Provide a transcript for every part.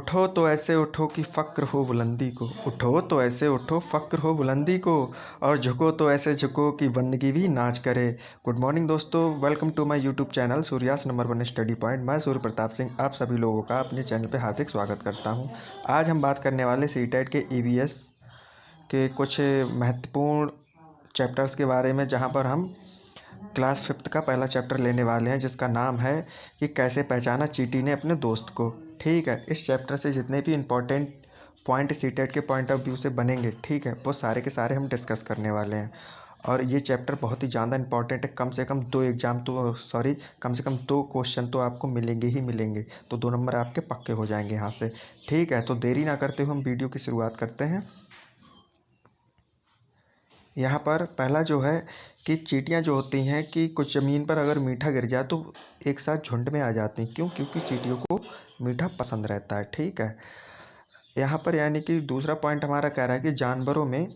उठो तो ऐसे उठो कि फ़क्र हो बुलंदी को। उठो तो ऐसे उठो फ़क्र हो बुलंदी को। और झुको तो ऐसे झुको कि बंदगी भी नाच करे। गुड मॉर्निंग दोस्तों, welcome to my YouTube channel Surya's number 1 study point. मैं सूर्य प्रताप सिंह आप सभी लोगों का अपने चैनल पे हार्दिक स्वागत करता हूं। आज हम बात करने वाले सीटेट के ईवीएस के कुछ महत्वपूर्ण चैप्टर्स के बारे में, जहां पर हम क्लास 5th का पहला चैप्टर लेने वाले हैं, जिसका नाम है कि कैसे पहचाना चींटी ने अपने दोस्त को। ठीक है, इस चैप्टर से जितने भी इम्पोर्टेंट पॉइंट सीटेट के पॉइंट ऑफ व्यू से बनेंगे, ठीक है, वो सारे के सारे हम डिस्कस करने वाले हैं। और ये चैप्टर बहुत ही ज़्यादा इंपॉर्टेंट है। कम से कम कम से कम 2 क्वेश्चन तो आपको मिलेंगे ही मिलेंगे। तो 2 नंबर आपके पक्के हो जाएंगे यहाँ से। ठीक है, तो देरी ना करते हुए हम वीडियो की शुरुआत करते हैं। यहाँ पर पहला जो है कि चींटियाँ जो होती हैं कि कुछ ज़मीन पर अगर मीठा गिर जाए तो एक साथ झुंड में आ जाती हैं। क्यों? क्योंकि चींटियों को मीठा पसंद रहता है। ठीक है, यहाँ पर यानी कि दूसरा पॉइंट हमारा कह रहा है कि जानवरों में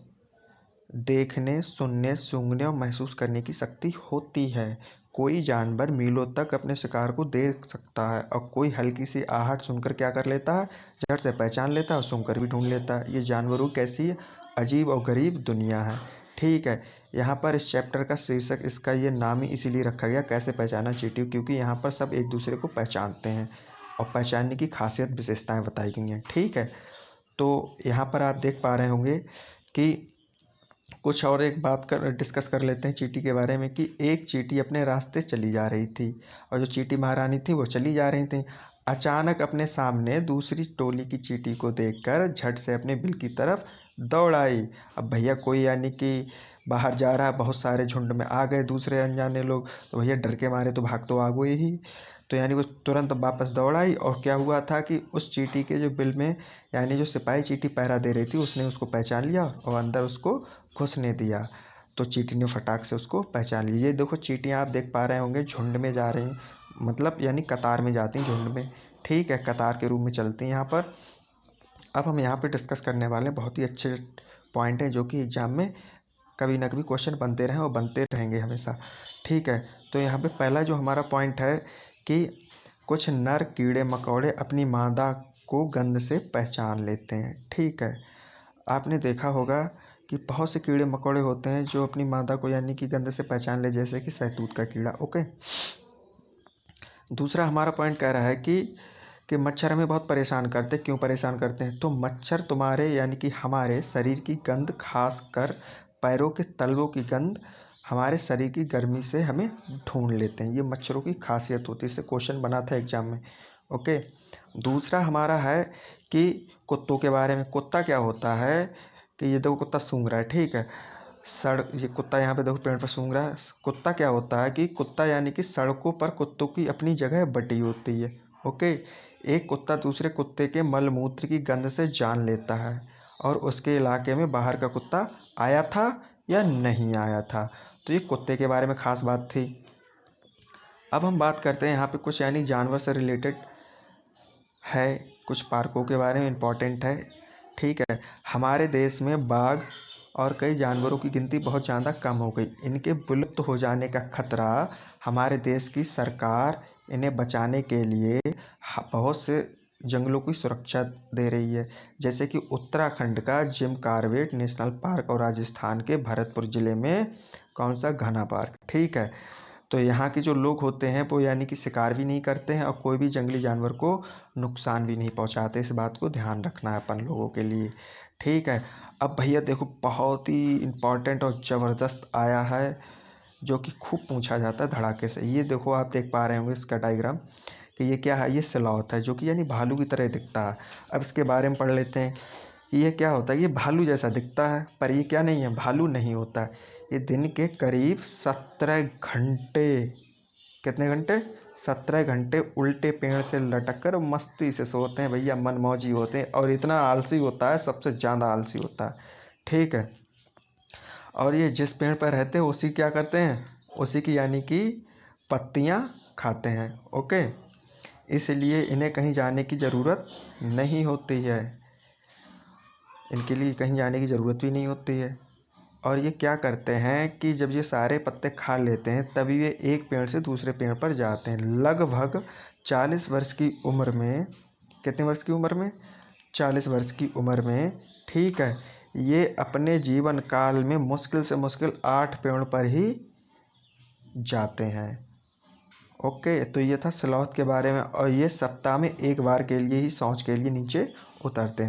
देखने, सुनने, सूंघने और महसूस करने की शक्ति होती है। कोई जानवर मीलों तक अपने शिकार को देख सकता है और कोई हल्की सी आहट सुनकर क्या कर लेता है, झट से पहचान लेता है और सूंघकर भी ढूंढ लेता है। ये जानवरों की कैसी अजीब और गरीब दुनिया है। ठीक है, यहाँ पर इस चैप्टर का शीर्षक, इसका ये नाम ही इसीलिए रखा गया, कैसे पहचाना चींटी, क्योंकि यहाँ पर सब एक दूसरे को पहचानते हैं और पहचानने की खासियत विशेषताएं बताई गई हैं। ठीक है, तो यहाँ पर आप देख पा रहे होंगे कि कुछ और एक बात डिस्कस कर लेते हैं चींटी के बारे में, कि एक चींटी अपने रास्ते चली जा रही थी और जो चींटी महारानी थी वो चली जा रही थी। अचानक अपने सामने दूसरी टोली की चींटी को देखकर झट से अपने बिल की तरफ दौड़ आई। अब भैया कोई यानी कि बाहर जा रहा, बहुत सारे झुंड में आ गए दूसरे अनजाने लोग, तो भैया डर के मारे तो भाग तो आ गए ही। तो यानी वो तुरंत वापस दौड़ आई और क्या हुआ था कि उस चींटी के जो बिल में, यानी जो सिपाही चींटी पहरा दे रही थी, उसने उसको पहचान लिया और अंदर उसको घुसने दिया। तो चींटी ने फटाक से उसको पहचान लिया। ये देखो चींटियाँ आप देख पा रहे होंगे झुंड में जा रही, मतलब यानी कतार में जाती हैं, झुंड में। ठीक है, कतार के रूप में चलती हैं यहाँ पर। अब हम यहाँ पे डिस्कस करने वाले हैं बहुत ही अच्छे पॉइंट हैं जो कि एग्जाम में कभी ना कभी क्वेश्चन बनते रहे और बनते रहेंगे हमेशा। ठीक है, तो यहाँ पे पहला जो हमारा पॉइंट है कि कुछ नर कीड़े मकोड़े अपनी मादा को गंध से पहचान लेते हैं। ठीक है, आपने देखा होगा कि बहुत से कीड़े मकोड़े होते हैं जो अपनी मादा को यानी कि गंध से पहचान ले, जैसे कि शहतूत का कीड़ा। ओके, दूसरा हमारा पॉइंट कह रहा है कि मच्छर हमें बहुत परेशान करते हैं। क्यों परेशान करते हैं? तो मच्छर तुम्हारे यानी कि हमारे शरीर की गंध, खासकर पैरों के तलवों की गंध, हमारे शरीर की गर्मी से हमें ढूंढ लेते हैं। ये मच्छरों की खासियत होती है। इससे क्वेश्चन बना था एग्जाम में। ओके, दूसरा हमारा है कि कुत्तों के बारे में। कुत्ता क्या होता है कि ये देखो कुत्ता सूंघ रहा है। ठीक है, ये कुत्ता यहाँ पे देखो पेड़ पर सूंघ रहा है। कुत्ता क्या होता है कि कुत्ता यानी कि सड़कों पर कुत्तों की अपनी जगह बटी होती है। ओके, एक कुत्ता दूसरे कुत्ते के मल मूत्र की गंध से जान लेता है और उसके इलाके में बाहर का कुत्ता आया था या नहीं आया था। तो ये कुत्ते के बारे में खास बात थी। अब हम बात करते हैं यहाँ पे कुछ यानी जानवर से रिलेटेड है, कुछ पार्कों के बारे में इम्पोर्टेंट है। ठीक है, हमारे देश में बाघ और कई जानवरों की गिनती बहुत ज़्यादा कम हो गई। इनके विलुप्त हो जाने का खतरा, हमारे देश की सरकार इन्हें बचाने के लिए बहुत से जंगलों की सुरक्षा दे रही है। जैसे कि उत्तराखंड का जिम कॉर्बेट नेशनल पार्क और राजस्थान के भरतपुर ज़िले में कौन सा घना पार्क। ठीक है, तो यहाँ के जो लोग होते हैं वो यानी कि शिकार भी नहीं करते हैं और कोई भी जंगली जानवर को नुकसान भी नहीं पहुँचाते। इस बात को ध्यान रखना है अपन लोगों के लिए। ठीक है, अब भैया देखो बहुत ही इम्पोर्टेंट और ज़बरदस्त आया है जो कि खूब पूछा जाता है धड़ाके से। ये देखो आप देख पा रहे होंगे इसका डायग्राम कि ये क्या है, ये स्लॉथ है जो कि यानी भालू की तरह दिखता है। अब इसके बारे में पढ़ लेते हैं कि ये क्या होता है। ये भालू जैसा दिखता है पर ये क्या नहीं है, भालू नहीं होता है। ये दिन के करीब 17 घंटे, कितने घंटे, 17 घंटे उल्टे पेड़ से लटक कर मस्ती से सोते हैं भैया, मनमौजी होते हैं। और इतना आलसी होता है, सबसे ज़्यादा आलसी होता है। ठीक है, और ये जिस पेड़ पर रहते हैं उसी क्या करते हैं, उसी की यानी कि पत्तियां खाते हैं। ओके, इसलिए इन्हें कहीं जाने की ज़रूरत नहीं होती है, इनके लिए कहीं जाने की ज़रूरत भी नहीं होती है। और ये क्या करते हैं कि जब ये सारे पत्ते खा लेते हैं तभी ये एक पेड़ से दूसरे पेड़ पर जाते हैं। लगभग 40 वर्ष की उम्र में कितने वर्ष की उम्र में? 40 वर्ष की उम्र में, ठीक है। ये अपने जीवन काल में मुश्किल से मुश्किल 8 पेड़ पर ही जाते हैं। ओके, तो ये था स्लॉथ के बारे में। और ये सप्ताह में एक बार के लिए ही शौच के लिए नीचे उतरते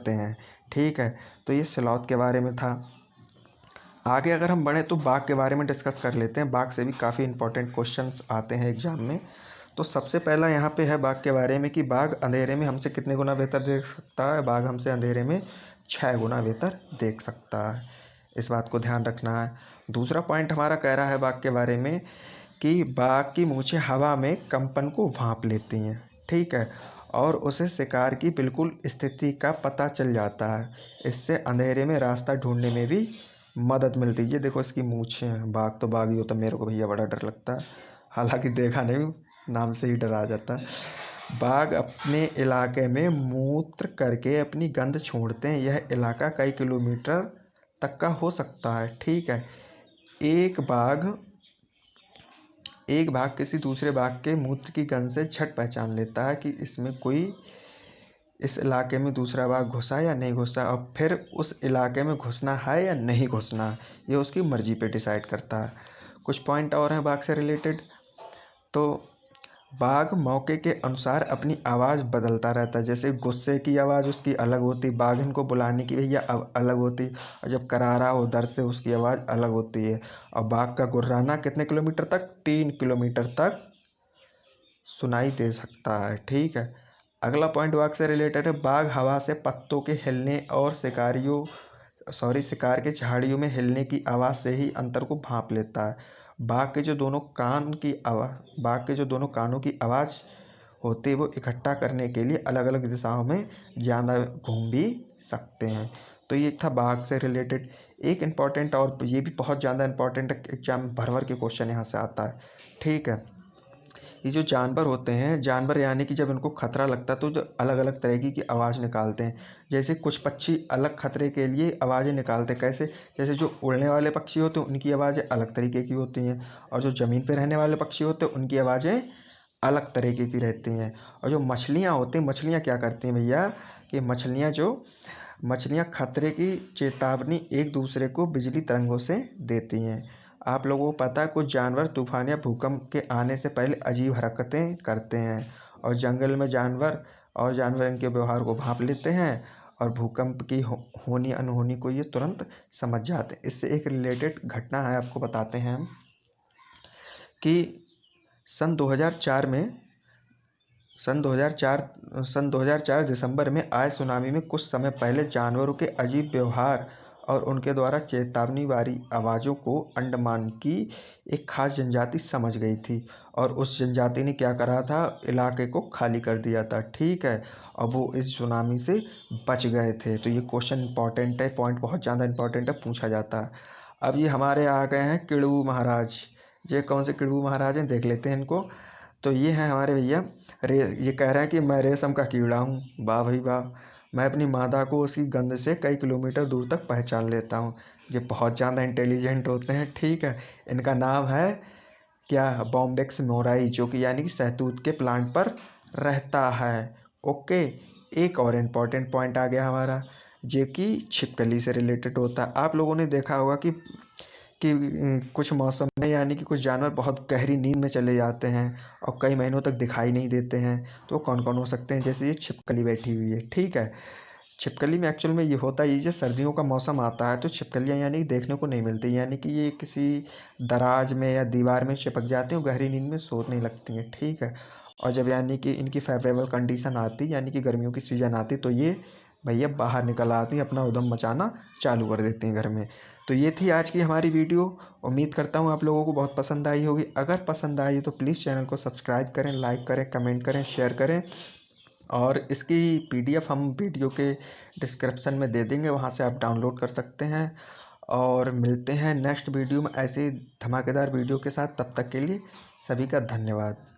हैं, ठीक है। तो ये स्लॉथ के बारे में था। आगे अगर हम बढ़ें तो बाघ के बारे में डिस्कस कर लेते हैं। बाघ से भी काफ़ी इंपॉर्टेंट क्वेश्चंस आते हैं एग्जाम में। तो सबसे पहला यहाँ पे है बाघ के बारे में कि बाघ अंधेरे में हमसे कितने गुना बेहतर देख सकता है? बाघ हमसे अंधेरे में 6 गुना बेहतर देख सकता है। इस बात को ध्यान रखना है। दूसरा पॉइंट हमारा कह रहा है बाघ के बारे में कि बाघ की मूंछें हवा में कंपन को भांप लेती हैं, ठीक है, और उसे शिकार की बिल्कुल स्थिति का पता चल जाता है। इससे अंधेरे में रास्ता ढूंढने में भी मदद मिलती है। ये देखो इसकी मूंछें हैं। बाघ तो बाघ ही होता, मेरे को भैया बड़ा डर लगता है, हालांकि देखा नहीं, नाम से ही डर आ जाता है। बाघ अपने इलाके में मूत्र करके अपनी गंध छोड़ते हैं। यह इलाका कई किलोमीटर तक का हो सकता है, ठीक है। एक बाघ किसी दूसरे बाघ के मूत्र की गंध से झट पहचान लेता है कि इस इलाके में दूसरा बाघ घुसा या नहीं घुसा, और फिर उस इलाके में घुसना है या नहीं घुसना, ये उसकी मर्जी पे डिसाइड करता है। कुछ पॉइंट और हैं बाघ से रिलेटेड। तो बाघ मौके के अनुसार अपनी आवाज़ बदलता रहता है। जैसे गुस्से की आवाज़ उसकी अलग होती, बाघ इनको बुलाने की भैया अलग होती, और जब करारा हो दर्द से उसकी आवाज़ अलग होती है। और बाघ का गुर्राना कितने किलोमीटर तक? 3 किलोमीटर तक सुनाई दे सकता है, ठीक है। अगला पॉइंट बाघ से रिलेटेड है। बाघ हवा से पत्तों के हिलने और शिकार के झाड़ियों में हिलने की आवाज़ से ही अंतर को भांप लेता है। बाघ के जो दोनों कानों की आवाज़ होती है वो इकट्ठा करने के लिए अलग अलग दिशाओं में ज़्यादा घूम भी सकते हैं। तो ये था बाघ से रिलेटेड। एक इम्पॉर्टेंट, और ये भी बहुत ज़्यादा इम्पॉर्टेंट एग्जाम भर के क्वेश्चन यहाँ से आता है, ठीक है। ये जो जानवर होते हैं, जानवर यानी कि जब इनको खतरा लगता है तो जो अलग अलग तरह की आवाज़ निकालते हैं। जैसे कुछ पक्षी अलग खतरे के लिए आवाज़ें निकालते हैं। कैसे? जैसे जो उड़ने वाले पक्षी होते हैं उनकी आवाज़ें अलग तरीके की होती हैं, और जो ज़मीन पर रहने वाले पक्षी होते हैं उनकी आवाज़ें अलग तरीके की रहती हैं। और जो मछलियाँ होती हैं, मछलियाँ क्या करती हैं भैया कि मछलियाँ खतरे की चेतावनी एक दूसरे को बिजली तरंगों से देती हैं। आप लोगों को पता है कुछ जानवर तूफान या भूकंप के आने से पहले अजीब हरकतें करते हैं, और जंगल में जानवर इनके व्यवहार को भांप लेते हैं और भूकंप की होनी अनहोनी को ये तुरंत समझ जाते हैं। इससे एक रिलेटेड घटना है, आपको बताते हैं हम कि सन 2004 दिसंबर में आए सुनामी में कुछ समय पहले जानवरों के अजीब व्यवहार और उनके द्वारा चेतावनी वाली आवाज़ों को अंडमान की एक खास जनजाति समझ गई थी, और उस जनजाति ने क्या करा था? इलाके को खाली कर दिया था, ठीक है। और वो इस सुनामी से बच गए थे। तो ये क्वेश्चन इंपॉर्टेंट है, पॉइंट बहुत ज़्यादा इंपॉर्टेंट है, पूछा जाता है। अब ये हमारे आ गए हैं किड़ू महाराज। ये कौन से किड़ू महाराज हैं, देख लेते हैं इनको। तो ये हैं हमारे भैया ये कह रहा है कि मैं रेशम का कीड़ा हूँ। वाह भाई वाह। मैं अपनी मादा को उसकी गंध से कई किलोमीटर दूर तक पहचान लेता हूँ। ये बहुत ज़्यादा इंटेलिजेंट होते हैं, ठीक है। इनका नाम है क्या? बॉम्बेक्स मोराई, जो कि यानी कि शहतूत के प्लांट पर रहता है। ओके, एक और इम्पॉर्टेंट पॉइंट आ गया हमारा, जो कि छिपकली से रिलेटेड होता है। आप लोगों ने देखा होगा कि कुछ मौसम में यानी कि कुछ जानवर बहुत गहरी नींद में चले जाते हैं और कई महीनों तक दिखाई नहीं देते हैं। तो कौन कौन हो सकते हैं? जैसे ये छिपकली बैठी हुई है, ठीक है। छिपकली में एक्चुअल में ये होता है, ये जो सर्दियों का मौसम आता है तो छिपकलियाँ यानी कि देखने को नहीं मिलती, यानी कि ये किसी दराज में या दीवार में चिपक जाती हैं और गहरी नींद में सोने लगती हैं, ठीक है। और जब यानी कि इनकी फेवरेबल कंडीशन आती, यानी कि गर्मियों की सीज़न आती, तो ये भैया बाहर निकल आती हैं, अपना उद्यम मचाना चालू कर देती हैं घर में। तो ये थी आज की हमारी वीडियो। उम्मीद करता हूँ आप लोगों को बहुत पसंद आई होगी। अगर पसंद आई तो प्लीज़ चैनल को सब्सक्राइब करें, लाइक करें, कमेंट करें, शेयर करें, और इसकी PDF हम वीडियो के डिस्क्रिप्शन में दे देंगे, वहाँ से आप डाउनलोड कर सकते हैं। और मिलते हैं नेक्स्ट वीडियो में ऐसे ही धमाकेदार वीडियो के साथ। तब तक के लिए सभी का धन्यवाद।